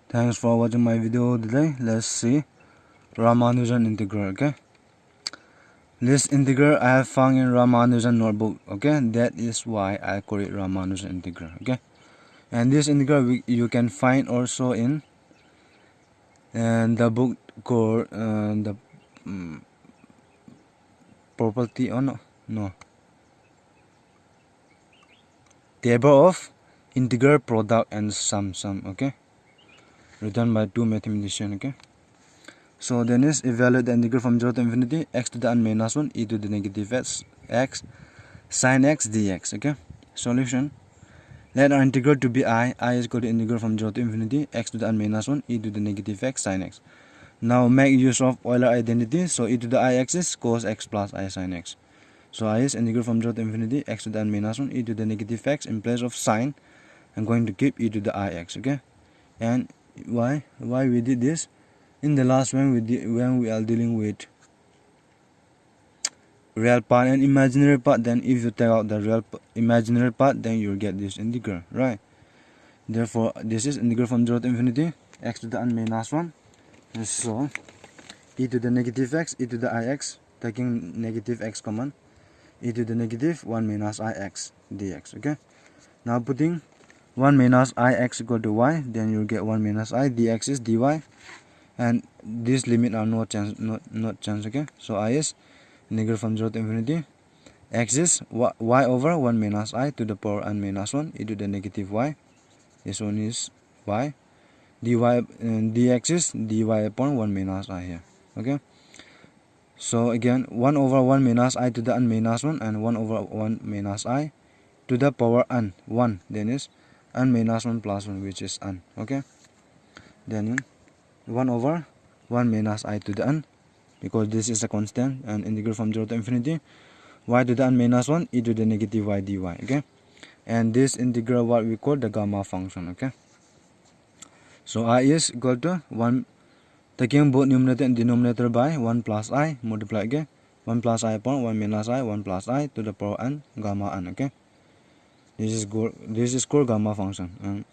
Thanks for watching my video today. Let's see Ramanujan integral. Okay, this integral I have found in Ramanujan notebook. Okay, that is why I call it Ramanujan integral. Okay, and this integral you can find also in the book called the property or no table of integral product and sum. Okay, written by two mathematicians. Okay. So then is evaluate the integral from 0 to infinity x to the n minus 1 e to the negative x sin x dx. Okay. Solution. Let our integral to be I is equal to integral from 0 to infinity x to the n minus 1 e to the negative x sin x. Now make use of Euler identity. So e to the ix is cos x plus I sin x. So I is integral from 0 to infinity x to the n minus 1 e to the negative x. In place of sin, I'm going to keep e to the ix. Okay. And why we did this? In the last one when we are dealing with real part and imaginary part, then if you take out the real imaginary part, then you'll get this integral, right? Therefore this is integral from 0 to infinity x to the n minus 1. So e to the negative x e to the ix, taking negative x common, e to the negative 1 minus ix dx. Okay, now putting 1 minus ix equal to y, then you'll get 1 minus I dx is dy, and these limit are not change. Okay, so I is integral from 0 to infinity x is y over 1 minus I to the power n minus 1 e to the negative y. This one is y. Dy dx is dy upon 1 minus I here. Okay, so again 1 over 1 minus I to the n minus 1 and 1 over 1 minus I to the power n 1, then is n minus 1 plus 1, which is n. Okay, then 1 over 1 minus I to the n, because this is a constant, and integral from 0 to infinity y to the n minus 1 e to the negative y dy. Okay, and this integral what we call the gamma function. Okay, so I is equal to 1, taking both numerator and denominator by 1 plus I multiply. Okay, 1 plus I upon 1 minus I 1 plus I to the power n gamma n. Okay, this is called gamma function. And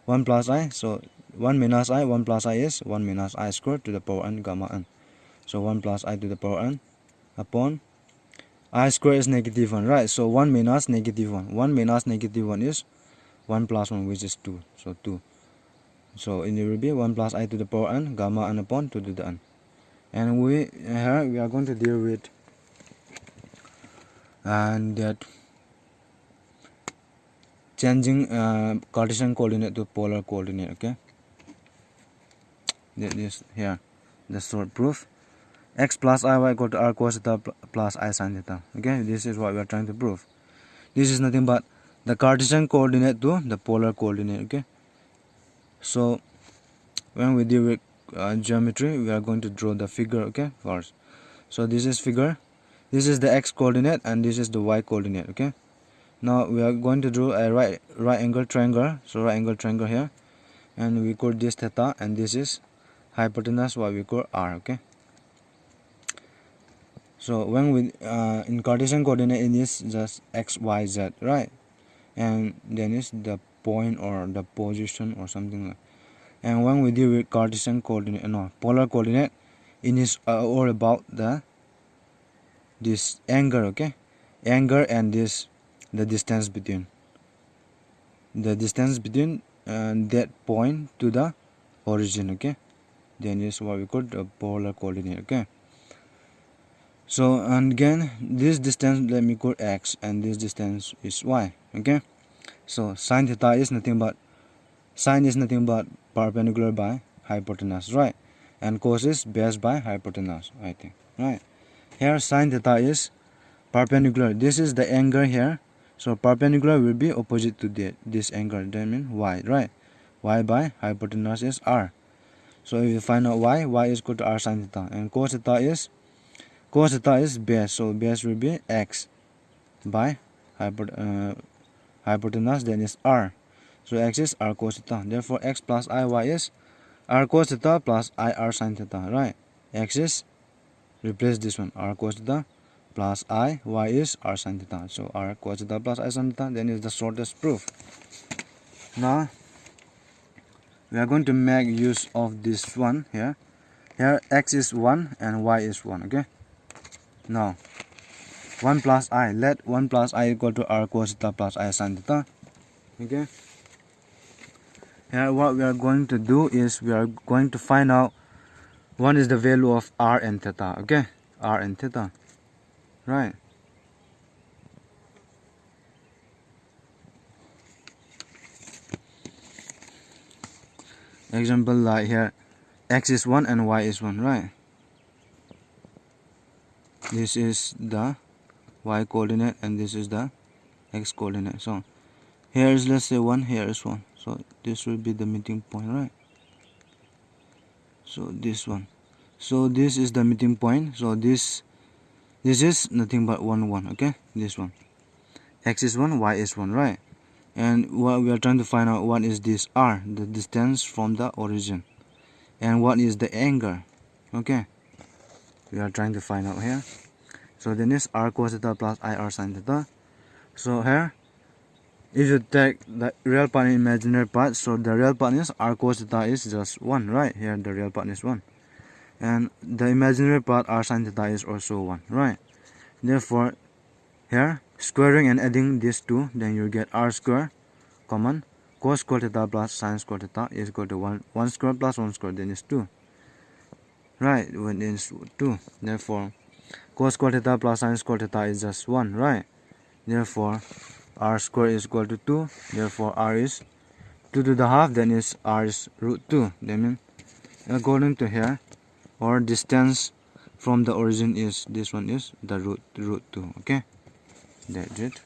1 plus I, so 1 minus I 1 plus I is 1 minus I squared to the power n gamma n. So 1 plus I to the power n upon I square is negative 1, right? So 1 minus negative 1. 1 minus negative 1 is 1 plus 1, which is 2. So 2. So it will be 1 plus I to the power n gamma n upon 2 to the n. And here we are going to deal with and that changing Cartesian coordinate to polar coordinate. Okay, that is here the short proof. X plus iy equal to r cos theta plus I sin theta. Okay, this is what we are trying to prove. This is nothing but the Cartesian coordinate to the polar coordinate. Okay, so when we deal with geometry, we are going to draw the figure. Okay, first. So this is figure, this is the x coordinate and this is the y coordinate. Okay, now we are going to draw a right angle triangle. So right angle triangle here, and we call this theta, and this is hypotenuse, what we call r. Okay, so when we in Cartesian coordinate, it is just x, y, z, right? And then is the point or the position or something like. And when we deal with Cartesian coordinate, no, polar coordinate, it is all about this angle. Okay, angle and this the distance between that point to the origin. Okay, then is what we call the polar coordinate. Okay, so and again this distance let me call x and this distance is y. Okay, so sin theta is nothing but perpendicular by hypotenuse, right? And cos is base by hypotenuse, I think, right? Here sin theta is perpendicular, this is the angle here, so perpendicular will be opposite to this angle, that means y, right? Y by hypotenuse is r. So if you find out y is equal to r sin theta, and cos theta is base, so base will be x by hypotenuse, then is r. So x is r cos theta. Therefore x plus iy is r cos theta plus ir sin theta, right? X is, replace this one, r cos theta plus y is r sin theta. So r cos theta plus I sin theta, then is the shortest proof. Now we are going to make use of this one here. Here x is 1 and y is 1. Okay, now 1 plus I, let 1 plus I equal to r cos theta plus I sin theta. Okay, here what we are going to do is we are going to find out what is the value of r and theta. Okay, r and theta, right? Example like here, x is 1 and y is 1, right? This is the y coordinate and this is the x coordinate. So here is, let's say 1, here is 1. So this will be the meeting point, right? So this one. So this is the meeting point. So this is nothing but 1, 1. Okay, this one. X is 1, y is 1, right? And what we are trying to find out, what is this r, the distance from the origin, and what is the angle. Okay, we are trying to find out here. So then is r cos theta plus I r sin theta. So here, if you take the real part and imaginary part, so the real part is r cos theta is just 1, right? Here the real part is 1, and the imaginary part r sin theta is also 1, right? Therefore here, squaring and adding these two, then you get r square common, cos square theta plus sin square theta is equal to 1 square plus 1 square, then is 2, right? When is 2, therefore cos square theta plus sin square theta is just 1, right? Therefore r square is equal to 2, therefore r is 2 to the half, then is r is root 2. That means according to here, or distance from the origin is, this one is the root 2. Okay, that's it.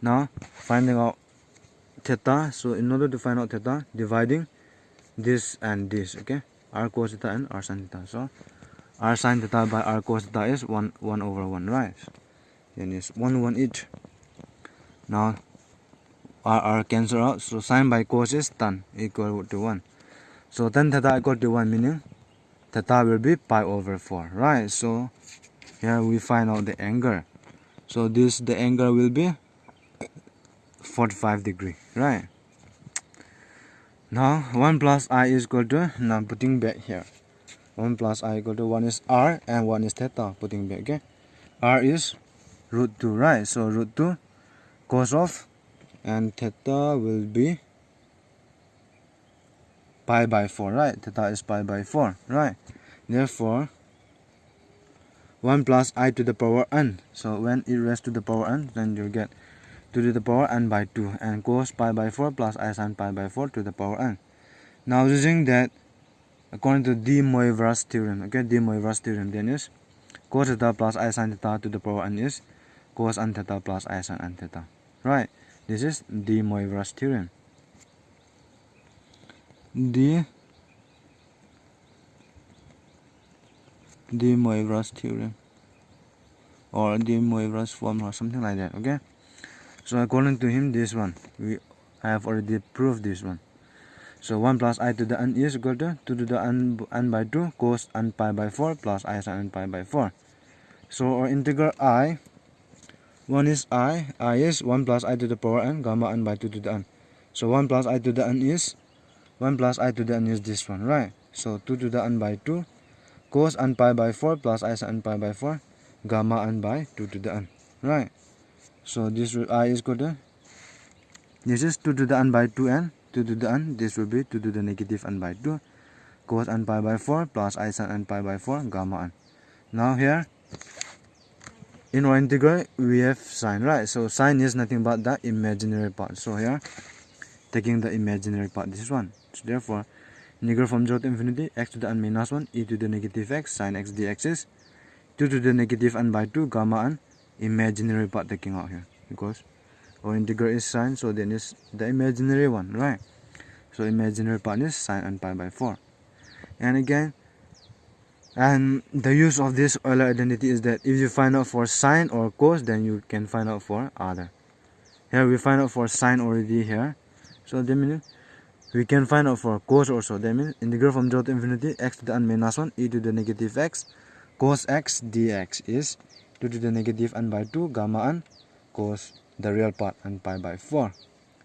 Now finding out theta. So in order to find out theta, dividing this and this. Okay, r cos theta and r sin theta. So r sin theta by r cos theta is 1 over 1, right? Then it's 1 1 each. Now r cancel out, so sin by cos is tan equal to 1. So tan theta equal to 1, meaning theta will be pi over 4, right? So here we find out the angle. So the angle will be 45 degree, right? Now 1 plus I is equal to, now putting back here, 1 plus I equal to 1 is r and 1 is theta, putting back. Okay, r is root 2, right? So root 2 cos of, and theta will be pi by 4, right? Theta is pi by 4, right? Therefore 1 plus I to the power n. So when it raised to the power n, then you get 2 to the power n by 2, and cos pi by 4 plus I sin pi by 4 to the power n. Now using that, according to de Moivre's theorem, okay, de Moivre's theorem, then is cos theta plus I sin theta to the power n is cos n theta plus I sin n theta, right? This is de Moivre's theorem. De Moivre's theorem, or de Moivre's formula, something like that. Okay, so according to him, this one we have already proved this one. So 1 plus I to the n is equal to 2 to the n by 2 cos n pi by 4 plus I sin n pi by 4. So our integral I, one is I is 1 plus I to the power n gamma n by 2 to the n. So 1 plus I to the n is, 1 plus I to the n is this one, right? So 2 to the n by 2 cos n pi by 4 plus I sin n pi by 4 gamma n by 2 to the n, right? So this I is equal to, this is 2 to the n by 2n, 2 to the n, this will be 2 to the negative n by 2 cos n pi by 4 plus I sin n pi by 4 gamma n. Now here in our integral we have sine, right? So sine is nothing but the imaginary part. So here taking the imaginary part, this is 1. So therefore integral from 0 to infinity x to the n minus 1 e to the negative x sin x dx is 2 to the negative n by 2 gamma n, imaginary part taking out here, because our integral is sine, so then is the imaginary one, right? So imaginary part is sin n pi by 4. And again, and the use of this Euler identity is that if you find out for sine or cos, then you can find out for other. Here we find out for sine already here, so that means we can find out for cos also. That means integral from 0 to infinity x to the n minus 1 e to the negative x cos x dx is 2 to the negative n by 2 gamma n cos the real part n pi by 4.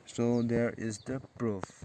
So there is the proof.